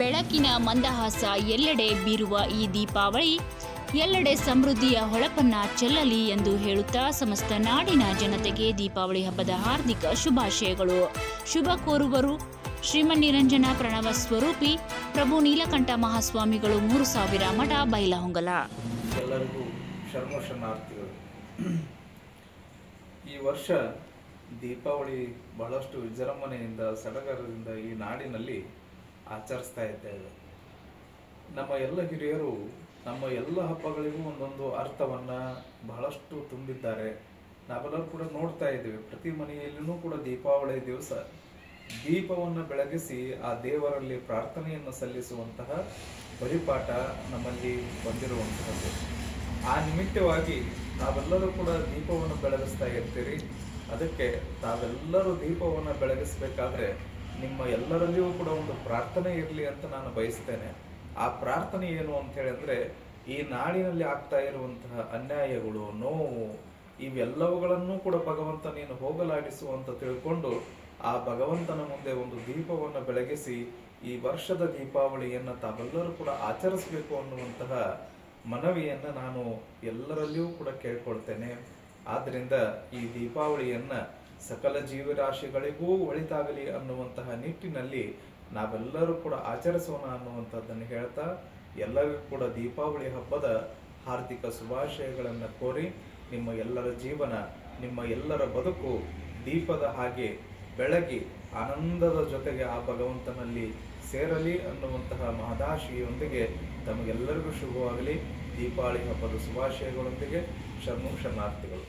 ಬೆಳಕಿನ ಮಂದಹಾಸ ಎಲ್ಲೆಡೆ ಬೀರುವ ಈ ದೀಪಾವಳಿ ಎಲ್ಲೆಡೆ ಸಮೃದ್ಧಿಯ ಹೊಳಪನ್ನ ಚೆಲ್ಲಲಿ ಎಂದು ಹೇಳುತ್ತಾ ಸಮಸ್ತ ನಾಡಿನ ಜನತೆಗೆ ದೀಪಾವಳಿ ಹಬ್ಬದ ಹಾರ್ದಿಕ ಶುಭಾಶಯಗಳು. ಶುಭ ಕೋರುವರು ಶ್ರೀಮನ್ನಿರಂಜನ ಪ್ರಣವ ಸ್ವರೂಪಿ ಪ್ರಭು ನೀಲಕಂಠ ಮಹಾಸ್ವಾಮಿಗಳು 3000 ಮಠ ಬೈಲಹೊಂಗಲ. ಎಲ್ಲರಿಗೂ ಶರಣಾರ್ಥಿಗಳು. ಈ ವರ್ಷ ದೀಪಾವಳಿ ಬಹಳಷ್ಟು ವಿಜೃಂಭಣೆಯಿಂದ ಸಡಗರದಿಂದ ಈ ನಾಡಿನಲ್ಲಿ ಆಚರಿಸ್ತಾ ಇದ್ದೇವೆ. ನಮ್ಮ ಎಲ್ಲ ಹಿರಿಯರು ನಮ್ಮ ಎಲ್ಲ ಹಬ್ಬಗಳಿಗೂ ಒಂದೊಂದು ಅರ್ಥವನ್ನ ಬಹಳಷ್ಟು ತುಂಬಿದ್ದಾರೆ. ನಾವೆಲ್ಲರೂ ಕೂಡ ನೋಡ್ತಾ ಇದ್ದೇವೆ. ಪ್ರತಿ ಮನೆಯಲ್ಲಿನೂ ಕೂಡ ದೀಪಾವಳಿ ದಿವಸ ದೀಪವನ್ನು ಬೆಳಗಿಸಿ ಆ ದೇವರಲ್ಲಿ ಪ್ರಾರ್ಥನೆಯನ್ನು ಸಲ್ಲಿಸುವಂತಹ ಪರಿಪಾಠ ನಮ್ಮಲ್ಲಿ ಬಂದಿರುವಂತಹದ್ದು. ಆ ನಿಮಿತ್ತವಾಗಿ ನಾವೆಲ್ಲರೂ ಕೂಡ ದೀಪವನ್ನು ಬೆಳಗಿಸ್ತಾ ಇರ್ತೀರಿ. ಅದಕ್ಕೆ ತಾವೆಲ್ಲರೂ ದೀಪವನ್ನು ಬೆಳಗಿಸಬೇಕಾದ್ರೆ ನಿಮ್ಮ ಎಲ್ಲರಲ್ಲಿಯೂ ಕೂಡ ಒಂದು ಪ್ರಾರ್ಥನೆ ಇರಲಿ ಅಂತ ನಾನು ಬಯಸ್ತೇನೆ. ಆ ಪ್ರಾರ್ಥನೆ ಏನು ಅಂತ ಹೇಳಿದ್ರೆ, ಈ ನಾಡಿನಲ್ಲಿ ಆಗ್ತಾ ಇರುವಂತಹ ಅನ್ಯಾಯಗಳು, ನೋವು, ಇವೆಲ್ಲವುಗಳನ್ನು ಕೂಡ ಭಗವಂತ ನೀನು ಹೋಗಲಾಡಿಸು ಅಂತ ತಿಳ್ಕೊಂಡು ಆ ಭಗವಂತನ ಮುಂದೆ ಒಂದು ದೀಪವನ್ನು ಬೆಳಗಿಸಿ ಈ ವರ್ಷದ ದೀಪಾವಳಿಯನ್ನ ತಾವೆಲ್ಲರೂ ಕೂಡ ಆಚರಿಸಬೇಕು ಅನ್ನುವಂತಹ ಮನವಿಯನ್ನ ನಾನು ಎಲ್ಲರಲ್ಲಿಯೂ ಕೂಡ ಕೇಳ್ಕೊಳ್ತೇನೆ. ಆದ್ರಿಂದ ಈ ದೀಪಾವಳಿಯನ್ನ ಸಕಲ ಜೀವರಾಶಿಗಳಿಗೂ ಒಳಿತಾಗಲಿ ಅನ್ನುವಂತಹ ನಿಟ್ಟಿನಲ್ಲಿ ನಾವೆಲ್ಲರೂ ಕೂಡ ಆಚರಿಸೋಣ ಅನ್ನುವಂಥದ್ದನ್ನು ಹೇಳ್ತಾ ಎಲ್ಲರಿಗೂ ಕೂಡ ದೀಪಾವಳಿ ಹಬ್ಬದ ಹಾರ್ದಿಕ ಶುಭಾಶಯಗಳನ್ನು ಕೋರಿ ನಿಮ್ಮ ಎಲ್ಲರ ಜೀವನ, ನಿಮ್ಮ ಎಲ್ಲರ ಬದುಕು ದೀಪದ ಹಾಗೆ ಬೆಳಗಿ ಆನಂದದ ಜೊತೆಗೆ ಆ ಭಗವಂತನಲ್ಲಿ ಸೇರಲಿ ಅನ್ನುವಂತಹ ಮಹದಾಶಿಯೊಂದಿಗೆ ತಮಗೆಲ್ಲರಿಗೂ ಶುಭವಾಗಲಿ. ದೀಪಾವಳಿ ಹಬ್ಬದ ಶುಭಾಶಯಗಳೊಂದಿಗೆ ಶರಣಾರ್ಥಿಗಳು.